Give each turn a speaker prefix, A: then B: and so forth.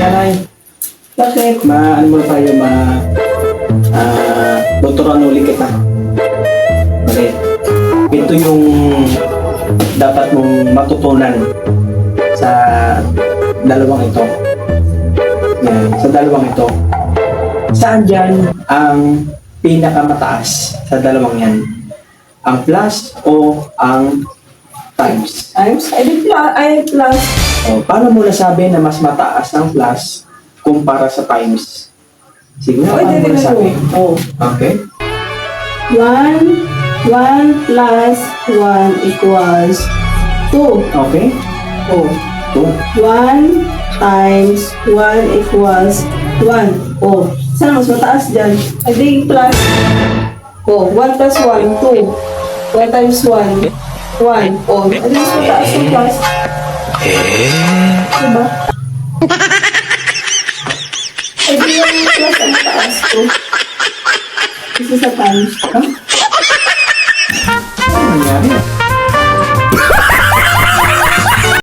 A: Nay.
B: Bakit?
A: Ano mo tayo, tuturuan uli kita. Okay. Ito yung dapat mong matutunan sa dalawang ito. Yan, sa dalawang ito. Saan dyan ang pinakamataas sa dalawang yan? Ang plus o ang times?
B: Times? Ay, plus.
A: O, paano mo nasabi na mas mataas ang plus kumpara sa times? Sige nga, paano mo nasabi?
B: Oh.
A: Okay.
B: 1 plus 1 equals 2.
A: Okay.
B: Oh.
A: 2.
B: 1 times 1 equals 1. Oh. Saan mas mataas dyan? Ay, di plus. Oh, 1 plus 1, 2. 1 times 1, 1. Oh, ay, di mas mataas yung plus. Diba? Ay, di yung plus ang mataas ko. Kasi sa times.
A: Ano nangyari?